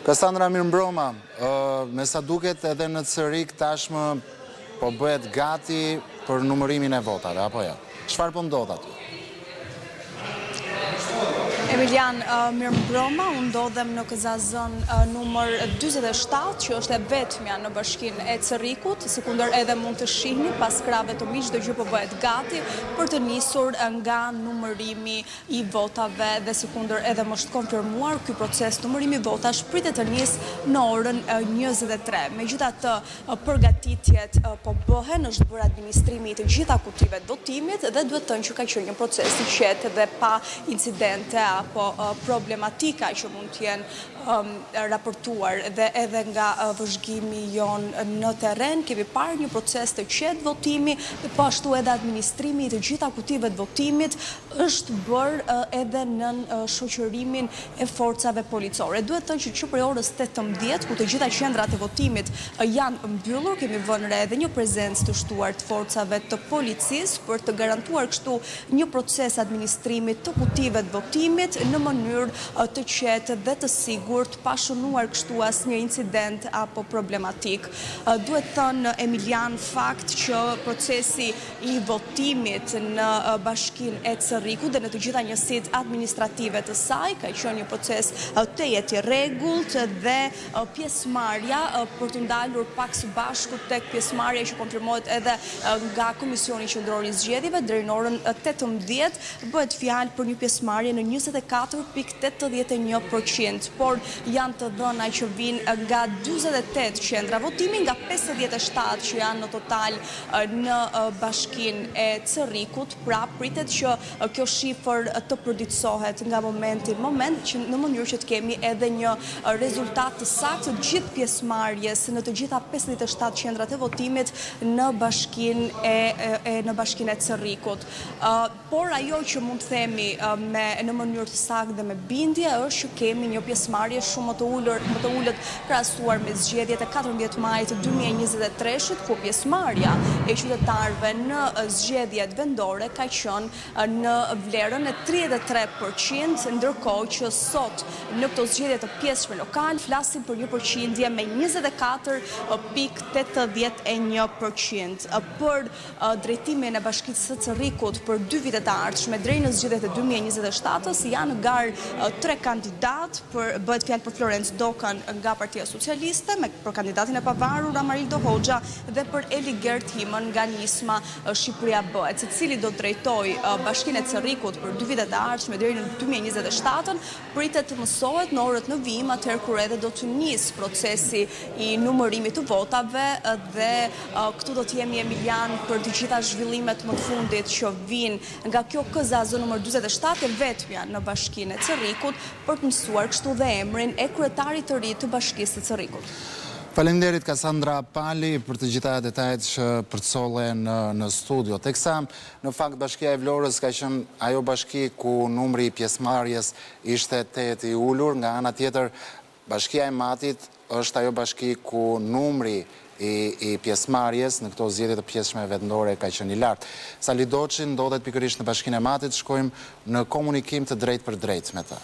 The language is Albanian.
Kassandra, mirëmbroma. Me sa duket edhe në Cërik tashmë po bëhet gati për numërimin e votave, apo jo? Çfarë po ndodh aty? Emilian, mirëmbroma, unë ndodhem në KZZ numër 47, që është e vetmja në bashkinë e Cërikut, sekundër edhe mund të shihni pas krave të mi çdo gjë po bëhet gati për të nisur nga numërimi i votave dhe sekundër edhe më është konfirmuar ky proces numërimi votash pritet të nisë në orën 23. Megjithatë, përgatitjet po bëhen, është bërë administrimi i të gjitha kutive të votimit dhe duhet të thënë që ka qenë një proces i qetë dhe pa incidente apo problematika që mund të jenë raportuar dhe edhe nga vëzhgimi jon në terren kemi parë një proces të qetë votimi dhe po ashtu edhe administrimi i të gjitha kutive të votimit është bërë edhe në shoqërimin e forcave policore. Duhet të thënë që prej orës 18 ku të gjitha qendrat e votimit janë mbyllur, kemi vënë re edhe një prezencë të shtuar të forcave të policisë për të garantuar kështu një proces administrimi të kutive të votimit në mënyrë të qetë dhe të sigurt, pa shënuar kështu asnjë incident apo problematik. Duhet thënë Emilian fakt që procesi i votimit në bashkinë e Cërrikut dhe në të gjitha njësitë administrative të saj ka qenë një proces të jetë i rregullt dhe pjesëmarrja për të ndalur pak së bashku tek pjesëmarrja që konfirmohet edhe nga Komisioni Qendror i Zgjedhjeve deri në orën 18 bëhet fjalë për një pjesëmarrje në 24.81%, por janë të dhëna që vinë nga 48 qendra votimi, nga 57 që janë në total në bashkinë e Cërrikut, pra pritet që kjo shifër të përditësohet nga momenti në moment, që në mënyrë që të kemi edhe një rezultat të saktë të gjithë pjesëmarrjes në të gjitha 57 qendrat e votimit në bashkinë e Cërrikut. Por ajo që mund të themi në mënyrë të saktë dhe me bindje është që kemi një pjesëmarrje shumë më të ulët krahasuar me zgjedhjet e 14 majit 2023-shit, ku pjesëmarrja e qytetarëve në zgjedhjet vendore ka qenë në vlerën e 33%, ndërkohë që sot në këto zgjedhje të pjesëme lokal flasim për një përqindje me 24.81%. Për drejtimin e Bashkisë së Cërrikut për 2 vitet të ardhshme deri në zgjedhjet e 2027-s janë garë 3 kandidat, bëhet fjalë për Florencë Dokën nga Partia Socialiste, për kandidatin e pavarur Amarildo Hoxha dhe për Eli Gert Himën nga Nisma Shqipëria Bëhet, secili do drejtoj Bashkinë e Cërrikut për 2 vitet të ardhshme deri në 2027-ën, pritet të mësohet në orët në vijim, atëherë kur edhe do të nisë procesi i numërimit të votave dhe këtu do të jemi Emilian për të gjitha zhvillimet më të fundit që vinë nga kjo KZZ numër 47 e vetmja në bashkinë e Cërrikut për të mësuar kështu dhe emrin e kryetarit të ri të Bashkisë së Cërrikut. Faleminderit Kassandra Pali për të gjitha detajet që përcollen në studio. Teksa në fakt Bashkia e Vlorës ka qenë ajo bashki ku numri i pjesëmarrjes ishte i ulur, nga ana tjetër Bashkia e Matit është ajo bashki ku numri i pjesëmarrjes në këto zgjedhje të pjesëme vendore ka qenë i lartë. Sali Doçi ndodhet pikërisht në Bashkinë e Matit, shkojmë në komunikim të drejtë për drejtë me ta.